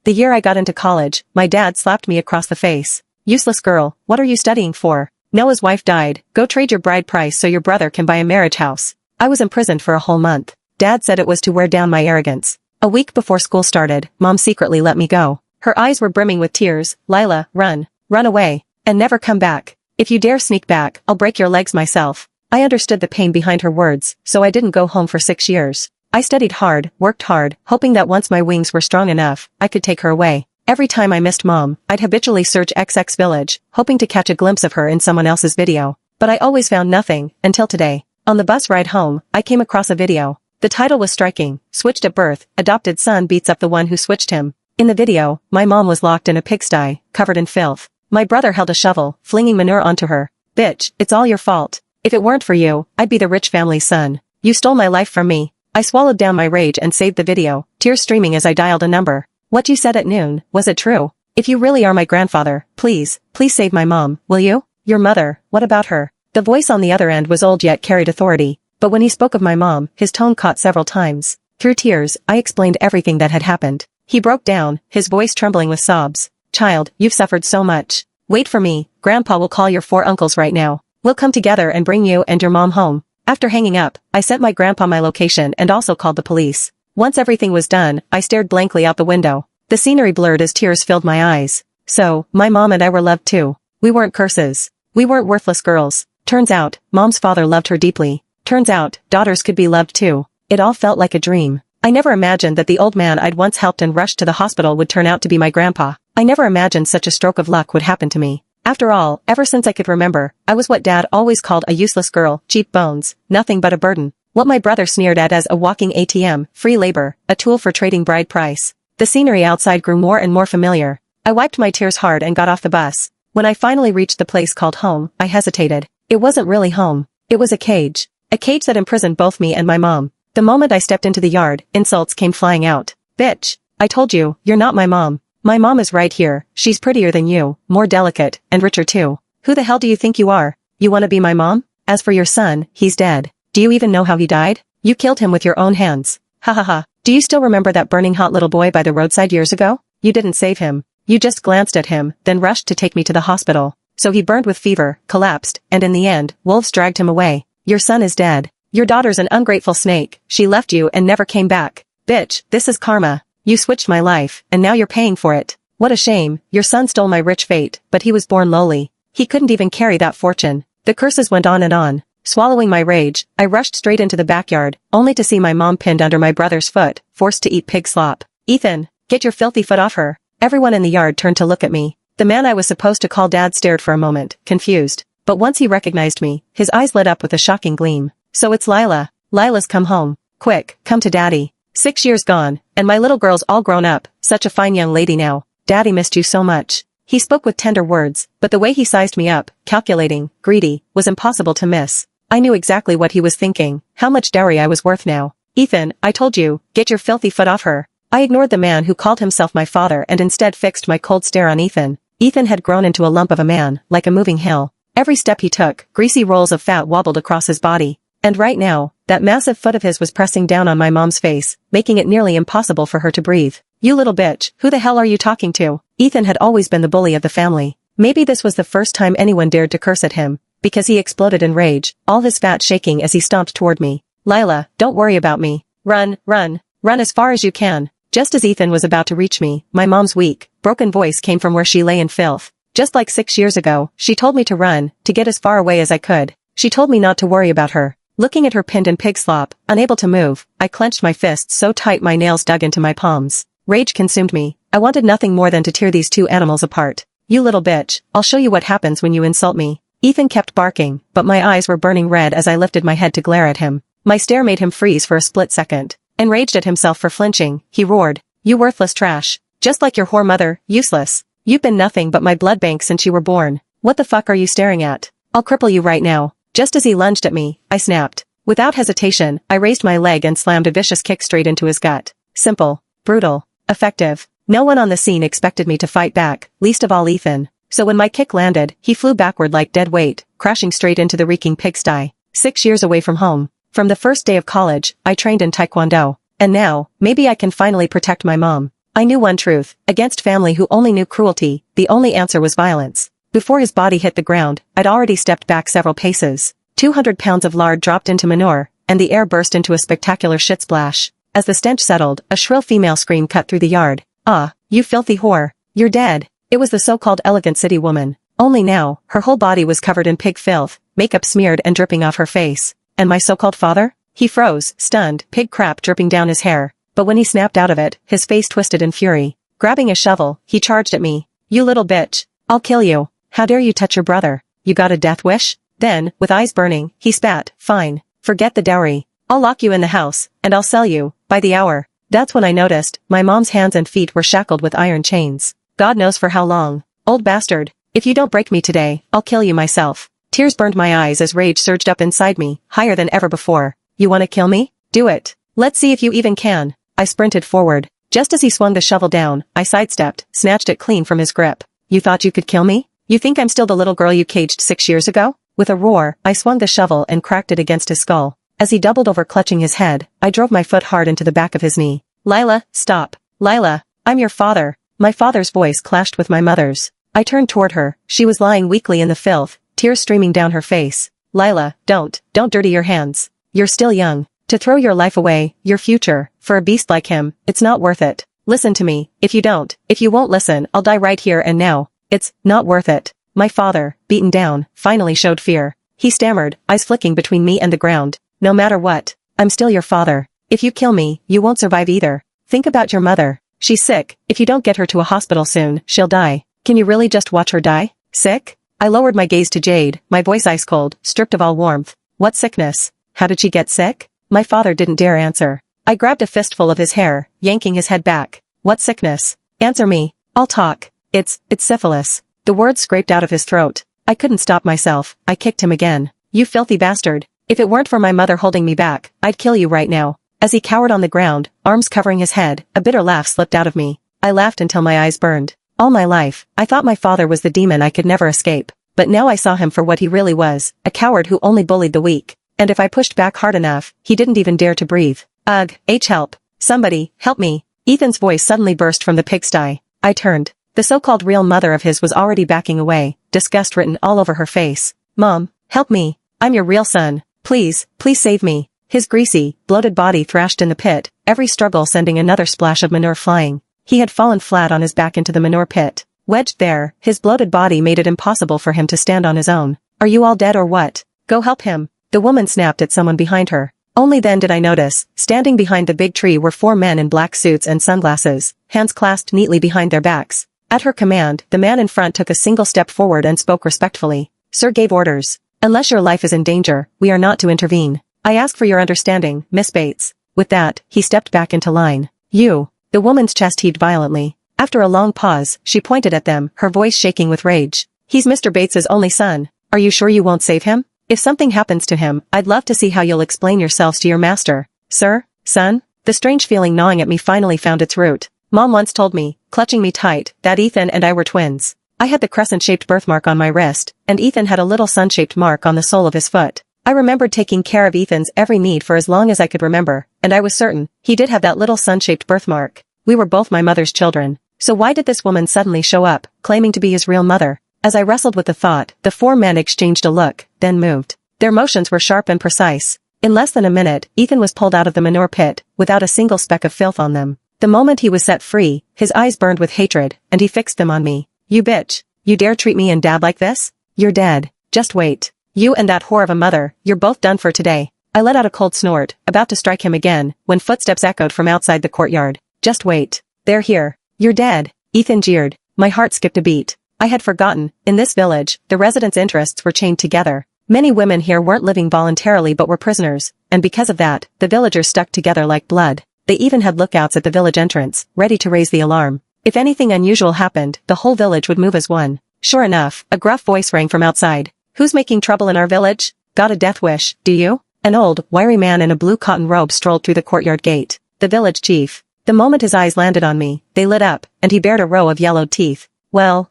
The year I got into college, my dad slapped me across the face. Useless girl, what are you studying for? Noah's wife died, go trade your bride price so your brother can buy a marriage house. I was imprisoned for a whole month. Dad said it was to wear down my arrogance. A week before school started, Mom secretly let me go. Her eyes were brimming with tears. Lila, run. Run away. And never come back. If you dare sneak back, I'll break your legs myself. I understood the pain behind her words, so I didn't go home for 6 years. I studied hard, worked hard, hoping that once my wings were strong enough, I could take her away. Every time I missed Mom, I'd habitually search XX Village, hoping to catch a glimpse of her in someone else's video. But I always found nothing, until today. On the bus ride home, I came across a video. The title was striking, Switched at Birth, Adopted Son Beats Up the One Who Switched Him. In the video, my mom was locked in a pigsty, covered in filth. My brother held a shovel, flinging manure onto her. Bitch, it's all your fault. If it weren't for you, I'd be the rich family's son. You stole my life from me. I swallowed down my rage and saved the video, tears streaming as I dialed a number. What you said at noon, was it true? If you really are my grandfather, please save my mom, will you? Your mother, what about her? The voice on the other end was old yet carried authority. But when he spoke of my mom, his tone caught several times. Through tears, I explained everything that had happened. He broke down, his voice trembling with sobs. Child, you've suffered so much. Wait for me, Grandpa will call your 4 uncles right now. We'll come together and bring you and your mom home. After hanging up, I sent my grandpa my location and also called the police. Once everything was done, I stared blankly out the window. The scenery blurred as tears filled my eyes. So, my mom and I were loved too. We weren't curses. We weren't worthless girls. Turns out, Mom's father loved her deeply. Turns out, daughters could be loved too. It all felt like a dream. I never imagined that the old man I'd once helped and rushed to the hospital would turn out to be my grandpa. I never imagined such a stroke of luck would happen to me. After all, ever since I could remember, I was what Dad always called a useless girl, cheap bones, nothing but a burden. What my brother sneered at as a walking ATM, free labor, a tool for trading bride price. The scenery outside grew more and more familiar. I wiped my tears hard and got off the bus. When I finally reached the place called home, I hesitated. It wasn't really home. It was a cage. A cage that imprisoned both me and my mom. The moment I stepped into the yard, insults came flying out. Bitch. I told you, you're not my mom. My mom is right here. She's prettier than you, more delicate, and richer too. Who the hell do you think you are? You wanna be my mom? As for your son, he's dead. Do you even know how he died? You killed him with your own hands. Ha ha ha. Do you still remember that burning hot little boy by the roadside years ago? You didn't save him. You just glanced at him, then rushed to take me to the hospital. So he burned with fever, collapsed, and in the end, wolves dragged him away. Your son is dead. Your daughter's an ungrateful snake. She left you and never came back. Bitch, this is karma. You switched my life, and now you're paying for it. What a shame. Your son stole my rich fate, but he was born lowly. He couldn't even carry that fortune. The curses went on and on. Swallowing my rage, I rushed straight into the backyard, only to see my mom pinned under my brother's foot, forced to eat pig slop. Ethan, get your filthy foot off her. Everyone in the yard turned to look at me. The man I was supposed to call Dad stared for a moment, confused. But once he recognized me, his eyes lit up with a shocking gleam. So it's Lila. Lila's come home. Quick, come to Daddy. 6 years gone, and my little girl's all grown up, such a fine young lady now. Daddy missed you so much. He spoke with tender words, but the way he sized me up, calculating, greedy, was impossible to miss. I knew exactly what he was thinking, how much dowry I was worth now. Ethan, I told you, get your filthy foot off her. I ignored the man who called himself my father and instead fixed my cold stare on Ethan. Ethan had grown into a lump of a man, like a moving hill. Every step he took, greasy rolls of fat wobbled across his body. And right now, that massive foot of his was pressing down on my mom's face, making it nearly impossible for her to breathe. You little bitch, who the hell are you talking to? Ethan had always been the bully of the family. Maybe this was the first time anyone dared to curse at him, because he exploded in rage, all his fat shaking as he stomped toward me. Lila, don't worry about me. Run, run, run as far as you can. Just as Ethan was about to reach me, my mom's weak, broken voice came from where she lay in filth. Just like 6 years ago, she told me to run, to get as far away as I could. She told me not to worry about her. Looking at her pinned in pig slop, unable to move, I clenched my fists so tight my nails dug into my palms. Rage consumed me. I wanted nothing more than to tear these two animals apart. You little bitch, I'll show you what happens when you insult me. Ethan kept barking, but my eyes were burning red as I lifted my head to glare at him. My stare made him freeze for a split second. Enraged at himself for flinching, he roared, "You worthless trash. Just like your whore mother, useless. You've been nothing but my blood bank since you were born. What the fuck are you staring at? I'll cripple you right now." Just as he lunged at me, I snapped. Without hesitation, I raised my leg and slammed a vicious kick straight into his gut. Simple, brutal, effective. No one on the scene expected me to fight back, least of all Ethan. So when my kick landed, he flew backward like dead weight, crashing straight into the reeking pigsty. 6 years away from home. From the first day of college, I trained in Taekwondo. And now, maybe I can finally protect my mom. I knew one truth, against family who only knew cruelty, the only answer was violence. Before his body hit the ground, I'd already stepped back several paces. 200 pounds of lard dropped into manure, and the air burst into a spectacular shit splash. As the stench settled, a shrill female scream cut through the yard. "Ah, you filthy whore. You're dead." It was the so-called elegant city woman. Only now, her whole body was covered in pig filth, makeup smeared and dripping off her face. And my so-called father? He froze, stunned, pig crap dripping down his hair. But when he snapped out of it, his face twisted in fury. Grabbing a shovel, he charged at me. "You little bitch. I'll kill you. How dare you touch your brother? You got a death wish?" Then, with eyes burning, he spat, "Fine. Forget the dowry. I'll lock you in the house, and I'll sell you, by the hour." That's when I noticed, my mom's hands and feet were shackled with iron chains. God knows for how long. "Old bastard. If you don't break me today, I'll kill you myself." Tears burned my eyes as rage surged up inside me, higher than ever before. "You wanna kill me? Do it. Let's see if you even can." I sprinted forward. Just as he swung the shovel down, I sidestepped, snatched it clean from his grip. "You thought you could kill me? You think I'm still the little girl you caged 6 years ago?" With a roar, I swung the shovel and cracked it against his skull. As he doubled over clutching his head, I drove my foot hard into the back of his knee. "Lila, stop. Lila, I'm your father." My father's voice clashed with my mother's. I turned toward her. She was lying weakly in the filth, tears streaming down her face. "Lila, don't dirty your hands. You're still young. To throw your life away, your future, for a beast like him, it's not worth it. Listen to me. If you won't listen, I'll die right here and now. It's not worth it." My father, beaten down, finally showed fear. He stammered, eyes flicking between me and the ground. "No matter what, I'm still your father. If you kill me, you won't survive either. Think about your mother. She's sick. If you don't get her to a hospital soon, she'll die. Can you really just watch her die? Sick?" I lowered my gaze to Jade, my voice ice cold, stripped of all warmth. "What sickness? How did she get sick?" My father didn't dare answer. I grabbed a fistful of his hair, yanking his head back. "What sickness? Answer me. I'll talk. It's syphilis." The words scraped out of his throat. I couldn't stop myself. I kicked him again. "You filthy bastard. If it weren't for my mother holding me back, I'd kill you right now." As he cowered on the ground, arms covering his head, a bitter laugh slipped out of me. I laughed until my eyes burned. All my life, I thought my father was the demon I could never escape. But now I saw him for what he really was, a coward who only bullied the weak. And if I pushed back hard enough, he didn't even dare to breathe. "Ugh, help. Somebody, help me." Ethan's voice suddenly burst from the pigsty. I turned. The so-called real mother of his was already backing away, disgust written all over her face. "Mom, help me. I'm your real son. Please save me." His greasy, bloated body thrashed in the pit, every struggle sending another splash of manure flying. He had fallen flat on his back into the manure pit. Wedged there, his bloated body made it impossible for him to stand on his own. "Are you all dead or what? Go help him." The woman snapped at someone behind her. Only then did I notice, standing behind the big tree were 4 men in black suits and sunglasses, hands clasped neatly behind their backs. At her command, the man in front took a single step forward and spoke respectfully. "Sir gave orders. Unless your life is in danger, we are not to intervene. I ask for your understanding, Miss Bates." With that, he stepped back into line. "You." The woman's chest heaved violently. After a long pause, she pointed at them, her voice shaking with rage. "He's Mr. Bates's only son. Are you sure you won't save him? If something happens to him, I'd love to see how you'll explain yourselves to your master." "Sir? Son?" The strange feeling gnawing at me finally found its root. Mom once told me, clutching me tight, that Ethan and I were twins. I had the crescent-shaped birthmark on my wrist, and Ethan had a little sun-shaped mark on the sole of his foot. I remembered taking care of Ethan's every need for as long as I could remember, and I was certain, he did have that little sun-shaped birthmark. We were both my mother's children. So why did this woman suddenly show up, claiming to be his real mother? As I wrestled with the thought, the 4 men exchanged a look, then moved. Their motions were sharp and precise. In less than a minute, Ethan was pulled out of the manure pit, without a single speck of filth on them. The moment he was set free, his eyes burned with hatred, and he fixed them on me. "You bitch. You dare treat me and Dad like this? You're dead. Just wait. You and that whore of a mother, you're both done for today." I let out a cold snort, about to strike him again, when footsteps echoed from outside the courtyard. "Just wait. They're here. You're dead." Ethan jeered. My heart skipped a beat. I had forgotten, in this village, the residents' interests were chained together. Many women here weren't living voluntarily but were prisoners, and because of that, the villagers stuck together like blood. They even had lookouts at the village entrance, ready to raise the alarm. If anything unusual happened, the whole village would move as one. Sure enough, a gruff voice rang from outside. "Who's making trouble in our village? Got a death wish, do you?" An old, wiry man in a blue cotton robe strolled through the courtyard gate. The village chief. The moment his eyes landed on me, they lit up, and he bared a row of yellowed teeth. Well,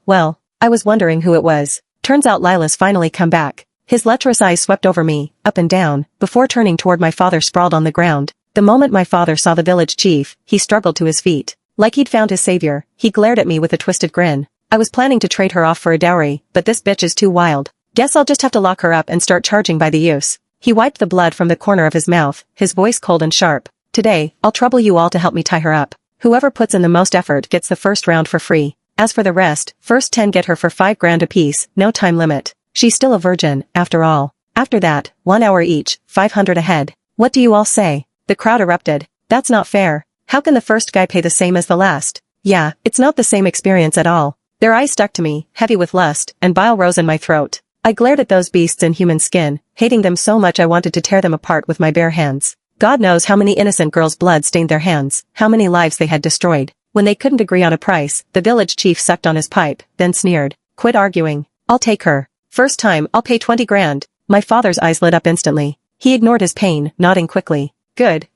I was wondering who it was. Turns out Lila's finally come back. His lecherous eyes swept over me, up and down, before turning toward my father sprawled on the ground. The moment my father saw the village chief, he struggled to his feet. Like he'd found his savior, he glared at me with a twisted grin. I was planning to trade her off for a dowry, but this bitch is too wild. Guess I'll just have to lock her up and start charging by the use. He wiped the blood from the corner of his mouth, his voice cold and sharp. Today, I'll trouble you all to help me tie her up. Whoever puts in the most effort gets the first round for free. As for the rest, first 10 get her for 5 grand apiece, no time limit. She's still a virgin, after all. After that, 1 hour each, 500 a head. What do you all say? The crowd erupted. That's not fair. How can the first guy pay the same as the last? Yeah, it's not the same experience at all. Their eyes stuck to me, heavy with lust, and bile rose in my throat. I glared at those beasts in human skin, hating them so much I wanted to tear them apart with my bare hands. God knows how many innocent girls' blood stained their hands, how many lives they had destroyed. When they couldn't agree on a price, the village chief sucked on his pipe, then sneered. Quit arguing. I'll take her. First time, I'll pay 20 grand. My father's eyes lit up instantly. He ignored his pain, nodding quickly. Good,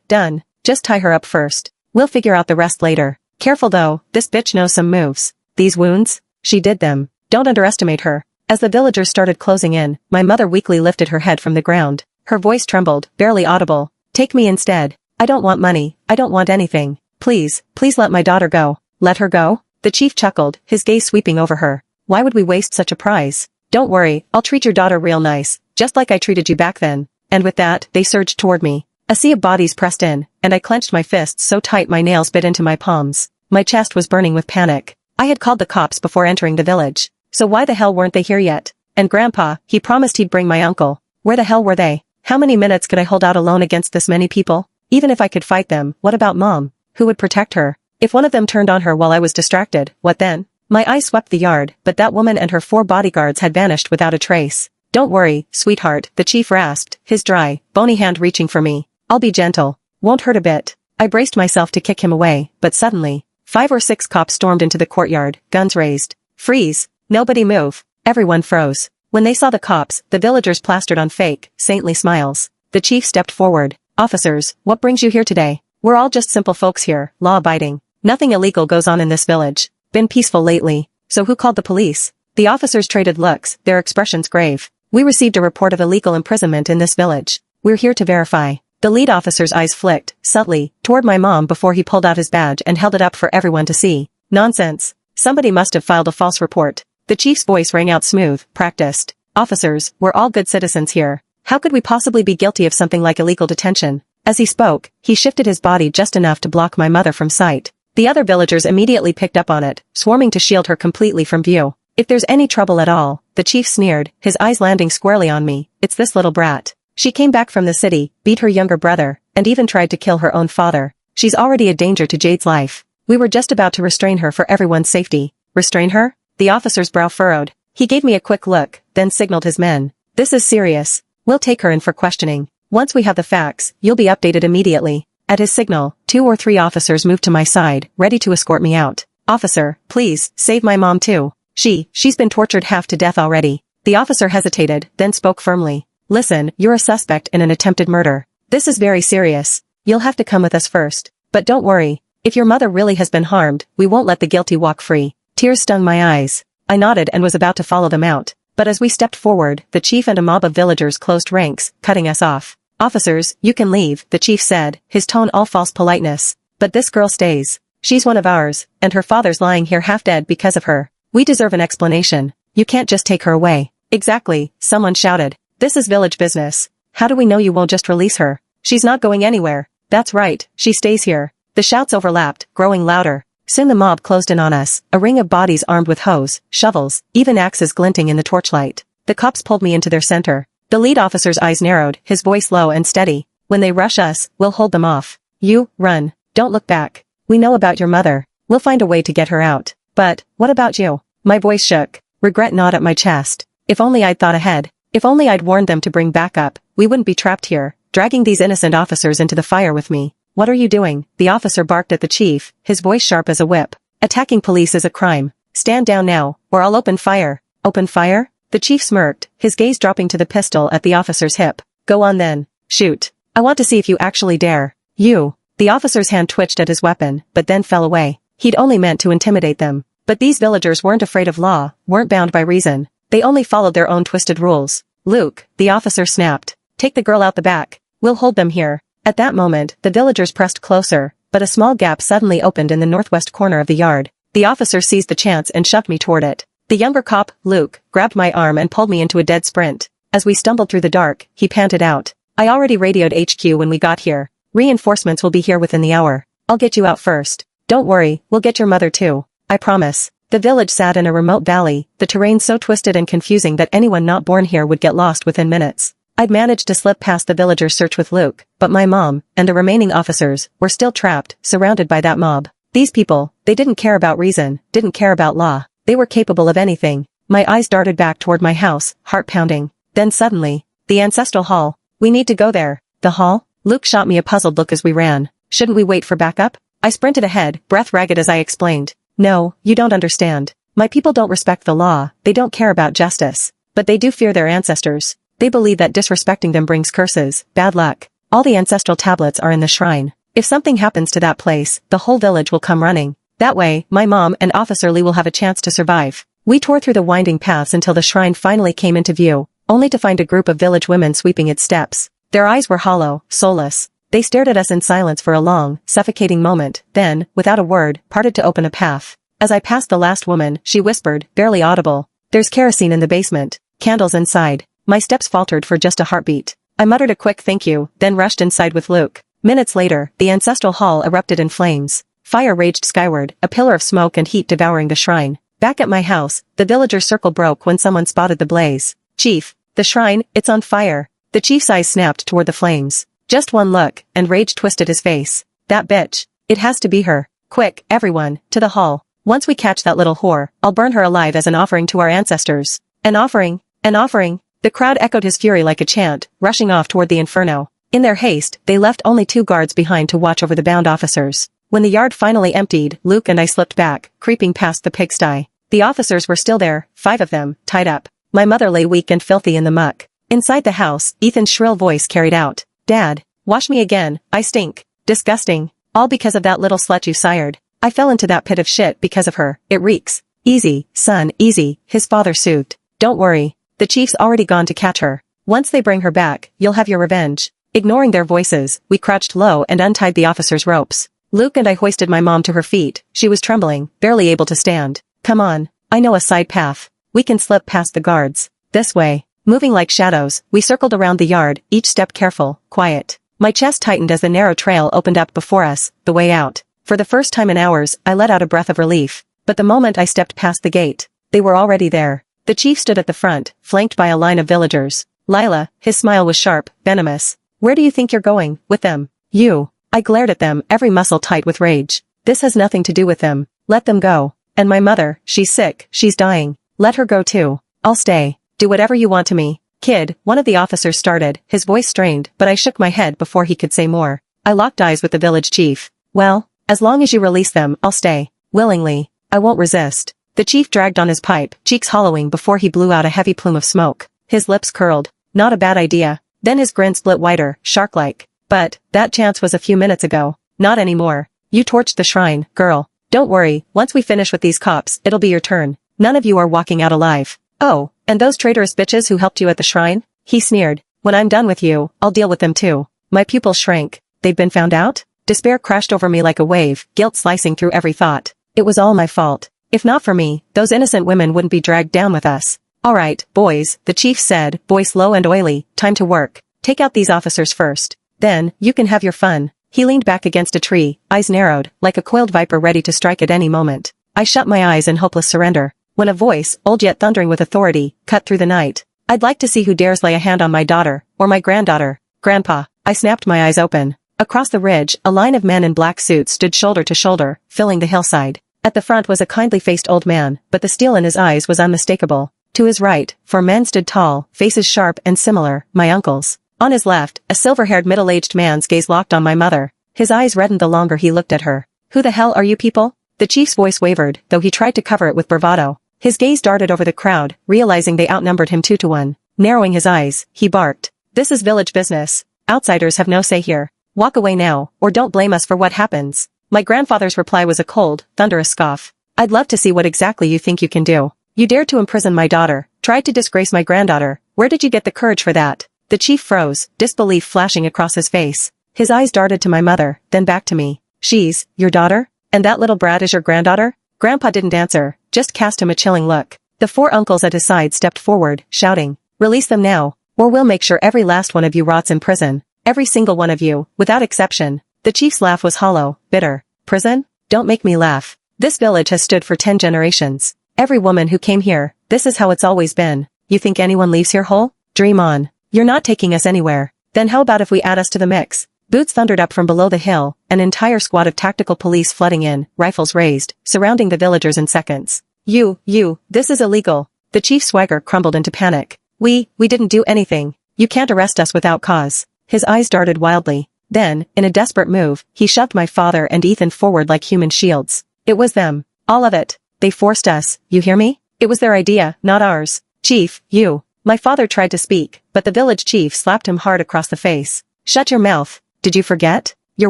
done. Just tie her up first. We'll figure out the rest later. Careful though, this bitch knows some moves. These wounds? She did them. Don't underestimate her. As the villagers started closing in, my mother weakly lifted her head from the ground. Her voice trembled, barely audible. Take me instead. I don't want money. I don't want anything. Please let my daughter go. Let her go? The chief chuckled, his gaze sweeping over her. Why would we waste such a prize? Don't worry, I'll treat your daughter real nice, just like I treated you back then. And with that, they surged toward me. A sea of bodies pressed in, and I clenched my fists so tight my nails bit into my palms. My chest was burning with panic. I had called the cops before entering the village. So why the hell weren't they here yet? And Grandpa, he promised he'd bring my uncle. Where the hell were they? How many minutes could I hold out alone against this many people? Even if I could fight them, what about Mom? Who would protect her? If one of them turned on her while I was distracted, what then? My eyes swept the yard, but that woman and her 4 bodyguards had vanished without a trace. Don't worry, sweetheart, the chief rasped, his dry, bony hand reaching for me. I'll be gentle. Won't hurt a bit. I braced myself to kick him away, but suddenly, 5 or 6 cops stormed into the courtyard, guns raised. Freeze! Nobody move. Everyone froze. When they saw the cops, the villagers plastered on fake, saintly smiles. The chief stepped forward. Officers, what brings you here today? We're all just simple folks here, law-abiding. Nothing illegal goes on in this village. Been peaceful lately. So who called the police? The officers traded looks, their expressions grave. We received a report of illegal imprisonment in this village. We're here to verify. The lead officer's eyes flicked, subtly, toward my mom before he pulled out his badge and held it up for everyone to see. Nonsense. Somebody must have filed a false report. The chief's voice rang out smooth, practiced. Officers, we're all good citizens here. How could we possibly be guilty of something like illegal detention? As he spoke, he shifted his body just enough to block my mother from sight. The other villagers immediately picked up on it, swarming to shield her completely from view. If there's any trouble at all, the chief sneered, his eyes landing squarely on me, it's this little brat. She came back from the city, beat her younger brother, and even tried to kill her own father. She's already a danger to Jade's life. We were just about to restrain her for everyone's safety. Restrain her? The officer's brow furrowed. He gave me a quick look, then signaled his men. This is serious. We'll take her in for questioning. Once we have the facts, you'll be updated immediately. At his signal, 2 or 3 officers moved to my side, ready to escort me out. Officer, please, save my mom too. She's been tortured half to death already. The officer hesitated, then spoke firmly. Listen, you're a suspect in an attempted murder. This is very serious. You'll have to come with us first. But don't worry. If your mother really has been harmed, we won't let the guilty walk free. Tears stung my eyes. I nodded and was about to follow them out. But as we stepped forward, the chief and a mob of villagers closed ranks, cutting us off. Officers, you can leave, the chief said, his tone all false politeness. But this girl stays. She's one of ours, and her father's lying here half dead because of her. We deserve an explanation. You can't just take her away. Exactly, someone shouted. This is village business. How do we know you won't just release her? She's not going anywhere. That's right, she stays here. The shouts overlapped, growing louder. Soon the mob closed in on us, a ring of bodies armed with hoes, shovels, even axes glinting in the torchlight. The cops pulled me into their center. The lead officer's eyes narrowed, his voice low and steady. When they rush us, we'll hold them off. You, run. Don't look back. We know about your mother. We'll find a way to get her out. But, what about you? My voice shook. Regret gnawed at my chest. If only I'd thought ahead. If only I'd warned them to bring backup, we wouldn't be trapped here, dragging these innocent officers into the fire with me. What are you doing? The officer barked at the chief, his voice sharp as a whip. Attacking police is a crime. Stand down now, or I'll open fire. Open fire? The chief smirked, his gaze dropping to the pistol at the officer's hip. Go on then. Shoot. I want to see if you actually dare. You. The officer's hand twitched at his weapon, but then fell away. He'd only meant to intimidate them. But these villagers weren't afraid of law, weren't bound by reason. They only followed their own twisted rules. Luke, the officer snapped. Take the girl out the back. We'll hold them here. At that moment, the villagers pressed closer, but a small gap suddenly opened in the northwest corner of the yard. The officer seized the chance and shoved me toward it. The younger cop, Luke, grabbed my arm and pulled me into a dead sprint. As we stumbled through the dark, he panted out. I already radioed HQ when we got here. Reinforcements will be here within the hour. I'll get you out first. Don't worry, we'll get your mother too. I promise. The village sat in a remote valley, the terrain so twisted and confusing that anyone not born here would get lost within minutes. I'd managed to slip past the villagers' search with Luke, but my mom, and the remaining officers, were still trapped, surrounded by that mob. These people, they didn't care about reason, didn't care about law. They were capable of anything. My eyes darted back toward my house, heart pounding. Then suddenly, the ancestral hall. We need to go there. The hall? Luke shot me a puzzled look as we ran. Shouldn't we wait for backup? I sprinted ahead, breath ragged as I explained. No, you don't understand. My people don't respect the law, they don't care about justice. But they do fear their ancestors. They believe that disrespecting them brings curses, bad luck. All the ancestral tablets are in the shrine. If something happens to that place, the whole village will come running. That way, my mom and Officer Lee will have a chance to survive. We tore through the winding paths until the shrine finally came into view, only to find a group of village women sweeping its steps. Their eyes were hollow, soulless. They stared at us in silence for a long, suffocating moment, then, without a word, parted to open a path. As I passed the last woman, she whispered, barely audible, "There's kerosene in the basement. Candles inside." My steps faltered for just a heartbeat. I muttered a quick thank you, then rushed inside with Luke. Minutes later, the ancestral hall erupted in flames. Fire raged skyward, a pillar of smoke and heat devouring the shrine. Back at my house, the villagers' circle broke when someone spotted the blaze. "Chief, the shrine, it's on fire." The chief's eyes snapped toward the flames. Just one look, and rage twisted his face. "That bitch. It has to be her. Quick, everyone, to the hall. Once we catch that little whore, I'll burn her alive as an offering to our ancestors." An offering? An offering? The crowd echoed his fury like a chant, rushing off toward the inferno. In their haste, they left only 2 guards behind to watch over the bound officers. When the yard finally emptied, Luke and I slipped back, creeping past the pigsty. The officers were still there, 5 of them, tied up. My mother lay weak and filthy in the muck. Inside the house, Ethan's shrill voice carried out. "Dad, wash me again, I stink. Disgusting. All because of that little slut you sired. I fell into that pit of shit because of her, it reeks." "Easy, son, easy," his father soothed. "Don't worry. The chief's already gone to catch her. Once they bring her back, you'll have your revenge." Ignoring their voices, we crouched low and untied the officers' ropes. Luke and I hoisted my mom to her feet. She was trembling, barely able to stand. "Come on. I know a side path. We can slip past the guards. This way." Moving like shadows, we circled around the yard, each step careful, quiet. My chest tightened as the narrow trail opened up before us, the way out. For the first time in hours, I let out a breath of relief. But the moment I stepped past the gate, they were already there. The chief stood at the front, flanked by a line of villagers. "Lila," his smile was sharp, venomous. "Where do you think you're going, with them?" "You." I glared at them, every muscle tight with rage. "This has nothing to do with them. Let them go. And my mother, she's sick, she's dying. Let her go too. I'll stay. Do whatever you want to me." "Kid," one of the officers started, his voice strained, but I shook my head before he could say more. I locked eyes with the village chief. "Well, as long as you release them, I'll stay. Willingly. I won't resist." The chief dragged on his pipe, cheeks hollowing before he blew out a heavy plume of smoke. His lips curled. "Not a bad idea." Then his grin split wider, shark-like. "But, that chance was a few minutes ago. Not anymore. You torched the shrine, girl. Don't worry, once we finish with these cops, it'll be your turn. None of you are walking out alive." "Oh, and those traitorous bitches who helped you at the shrine?" He sneered. "When I'm done with you, I'll deal with them too." My pupils shrank. They'd been found out? Despair crashed over me like a wave, guilt slicing through every thought. It was all my fault. If not for me, those innocent women wouldn't be dragged down with us. "All right, boys," the chief said, voice low and oily, "time to work. Take out these officers first. Then, you can have your fun." He leaned back against a tree, eyes narrowed, like a coiled viper ready to strike at any moment. I shut my eyes in hopeless surrender. When a voice, old yet thundering with authority, cut through the night. "I'd like to see who dares lay a hand on my daughter, or my granddaughter." "Grandpa." I snapped my eyes open. Across the ridge, a line of men in black suits stood shoulder to shoulder, filling the hillside. At the front was a kindly-faced old man, but the steel in his eyes was unmistakable. To his right, 4 men stood tall, faces sharp and similar, my uncles. On his left, a silver-haired middle-aged man's gaze locked on my mother. His eyes reddened the longer he looked at her. "Who the hell are you people?" The chief's voice wavered, though he tried to cover it with bravado. His gaze darted over the crowd, realizing they outnumbered him 2 to 1. Narrowing his eyes, he barked. "This is village business. Outsiders have no say here. Walk away now, or don't blame us for what happens." My grandfather's reply was a cold, thunderous scoff. "I'd love to see what exactly you think you can do. You dared to imprison my daughter, tried to disgrace my granddaughter. Where did you get the courage for that?" The chief froze, disbelief flashing across his face. His eyes darted to my mother, then back to me. She's your daughter? And that little brat is your granddaughter? Grandpa didn't answer, just cast him a chilling look. The four uncles at his side stepped forward, shouting, "Release them now, or we'll make sure every last one of you rots in prison. Every single one of you, without exception." The chief's laugh was hollow, bitter. "Prison? Don't make me laugh. This village has stood for 10 generations. Every woman who came here, this is how it's always been. You think anyone leaves here whole? Dream on. You're not taking us anywhere. Then how about if we add us to the mix?" Boots thundered up from below the hill, an entire squad of tactical police flooding in, rifles raised, surrounding the villagers in seconds. This is illegal." The chief's swagger crumbled into panic. We didn't do anything. You can't arrest us without cause." His eyes darted wildly. Then, in a desperate move, he shoved my father and Ethan forward like human shields. "It was them. All of it. They forced us, you hear me? It was their idea, not ours. Chief, you." My father tried to speak, but the village chief slapped him hard across the face. "Shut your mouth. Did you forget? Your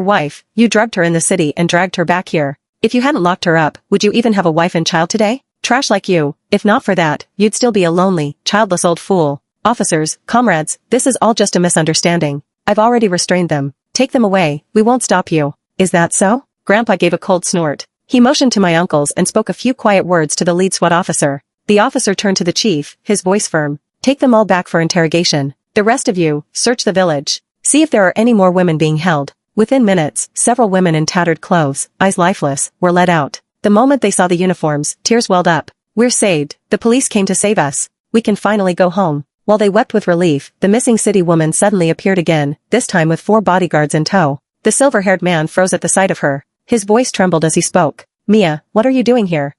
wife, you drugged her in the city and dragged her back here. If you hadn't locked her up, would you even have a wife and child today? Trash like you, if not for that, you'd still be a lonely, childless old fool. Officers, comrades, this is all just a misunderstanding. I've already restrained them. Take them away, we won't stop you." "Is that so?" Grandpa gave a cold snort. He motioned to my uncles and spoke a few quiet words to the lead SWAT officer. The officer turned to the chief, his voice firm. "Take them all back for interrogation. The rest of you, search the village. See if there are any more women being held." Within minutes, several women in tattered clothes, eyes lifeless, were led out. The moment they saw the uniforms, tears welled up. "We're saved. The police came to save us. We can finally go home." While they wept with relief, the missing city woman suddenly appeared again, this time with 4 bodyguards in tow. The silver-haired man froze at the sight of her. His voice trembled as he spoke. "Mia, what are you doing here?"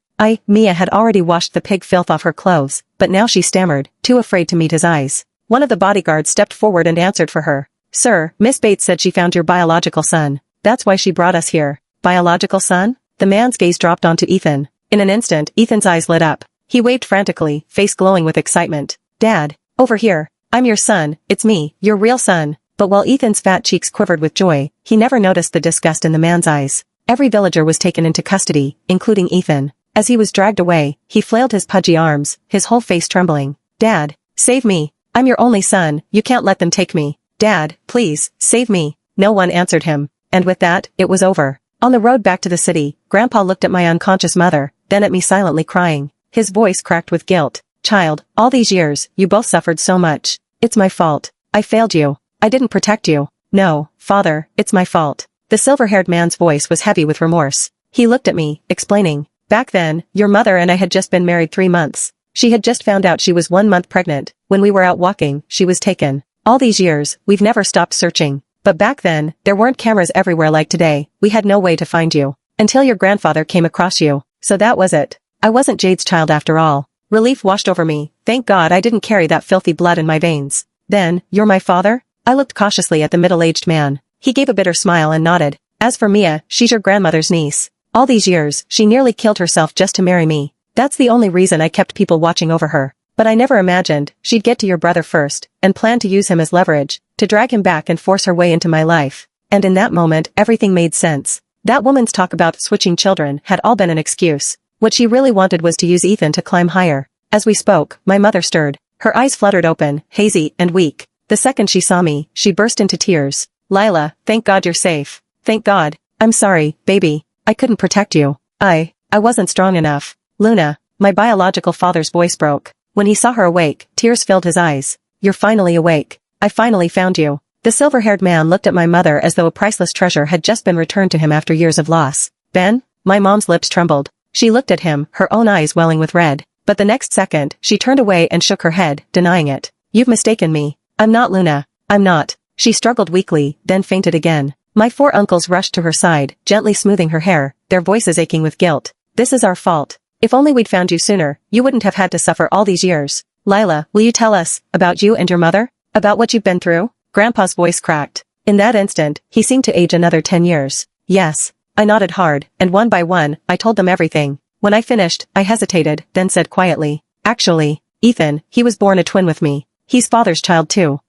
Mia had already washed the pig filth off her clothes, but now she stammered, too afraid to meet his eyes. One of the bodyguards stepped forward and answered for her. "Sir, Miss Bates said she found your biological son. That's why she brought us here." "Biological son?" The man's gaze dropped onto Ethan. In an instant, Ethan's eyes lit up. He waved frantically, face glowing with excitement. "Dad, over here. I'm your son, it's me, your real son." But while Ethan's fat cheeks quivered with joy, he never noticed the disgust in the man's eyes. Every villager was taken into custody, including Ethan. As he was dragged away, he flailed his pudgy arms, his whole face trembling. "Dad, save me. I'm your only son, you can't let them take me. Dad, please, save me." No one answered him. And with that, it was over. On the road back to the city, Grandpa looked at my unconscious mother, then at me silently crying. His voice cracked with guilt. "Child, all these years, you both suffered so much. It's my fault. I failed you. I didn't protect you. No, Father, it's my fault." The silver-haired man's voice was heavy with remorse. He looked at me, explaining. "Back then, your mother and I had just been married 3 months. She had just found out she was 1 month pregnant. When we were out walking, she was taken. All these years, we've never stopped searching. But back then, there weren't cameras everywhere like today. We had no way to find you. Until your grandfather came across you. So that was it. I wasn't Jade's child after all." Relief washed over me. Thank God I didn't carry that filthy blood in my veins. "Then, you're my father?" I looked cautiously at the middle-aged man. He gave a bitter smile and nodded. "As for Mia, she's your grandmother's niece. All these years, she nearly killed herself just to marry me. That's the only reason I kept people watching over her. But I never imagined she'd get to your brother first, and plan to use him as leverage, to drag him back and force her way into my life." And in that moment, everything made sense. That woman's talk about switching children had all been an excuse. What she really wanted was to use Ethan to climb higher. As we spoke, my mother stirred. Her eyes fluttered open, hazy and weak. The second she saw me, she burst into tears. "Lila, thank God you're safe. Thank God. I'm sorry, baby. I couldn't protect you. I wasn't strong enough." "Luna," my biological father's voice broke. When he saw her awake, tears filled his eyes. "You're finally awake. I finally found you." The silver-haired man looked at my mother as though a priceless treasure had just been returned to him after years of loss. "Ben?" My mom's lips trembled. She looked at him, her own eyes welling with red. But the next second, she turned away and shook her head, denying it. "You've mistaken me. I'm not Luna. I'm not." She struggled weakly, then fainted again. My 4 uncles rushed to her side, gently smoothing her hair, their voices aching with guilt. "This is our fault. If only we'd found you sooner, you wouldn't have had to suffer all these years. Lila, will you tell us, about you and your mother? About what you've been through?" Grandpa's voice cracked. In that instant, he seemed to age another 10 years. "Yes." I nodded hard, and one by one, I told them everything. When I finished, I hesitated, then said quietly, "Actually, Ethan, he was born a twin with me. He's Father's child too."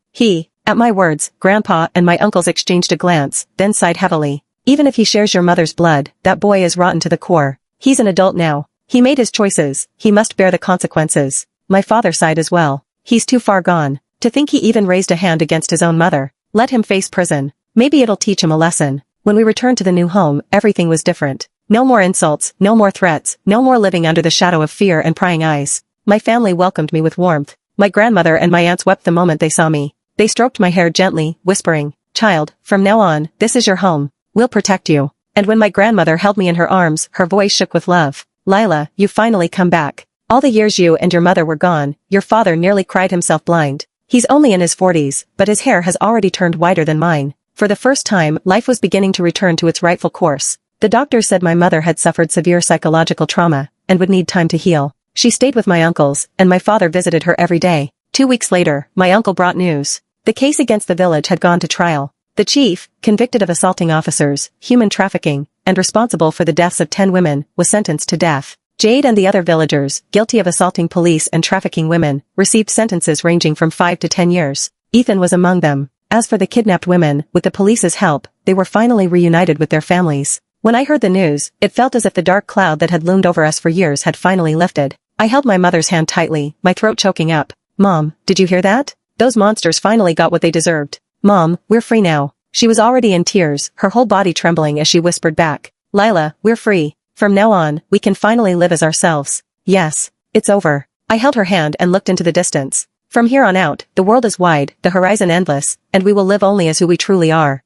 At my words, Grandpa and my uncles exchanged a glance, then sighed heavily. "Even if he shares your mother's blood, that boy is rotten to the core. He's an adult now. He made his choices, he must bear the consequences." My father sighed as well. "He's too far gone. To think he even raised a hand against his own mother. Let him face prison. Maybe it'll teach him a lesson." When we returned to the new home, everything was different. No more insults, no more threats, no more living under the shadow of fear and prying eyes. My family welcomed me with warmth. My grandmother and my aunts wept the moment they saw me. They stroked my hair gently, whispering, "Child, from now on, this is your home. We'll protect you." And when my grandmother held me in her arms, her voice shook with love. "Lila, you finally come back. All the years you and your mother were gone, your father nearly cried himself blind. He's only in his 40s, but his hair has already turned whiter than mine." For the first time, life was beginning to return to its rightful course. The doctors said my mother had suffered severe psychological trauma and would need time to heal. She stayed with my uncles, and my father visited her every day. 2 weeks later, my uncle brought news. The case against the village had gone to trial. The chief, convicted of assaulting officers, human trafficking, and responsible for the deaths of 10 women, was sentenced to death. Jade and the other villagers, guilty of assaulting police and trafficking women, received sentences ranging from 5 to 10 years. Ethan was among them. As for the kidnapped women, with the police's help, they were finally reunited with their families. When I heard the news, it felt as if the dark cloud that had loomed over us for years had finally lifted. I held my mother's hand tightly, my throat choking up. "Mom, did you hear that? Those monsters finally got what they deserved. Mom, we're free now." She was already in tears, her whole body trembling as she whispered back, "Lila, we're free. From now on, we can finally live as ourselves. Yes, it's over." I held her hand and looked into the distance. From here on out, the world is wide, the horizon endless, and we will live only as who we truly are.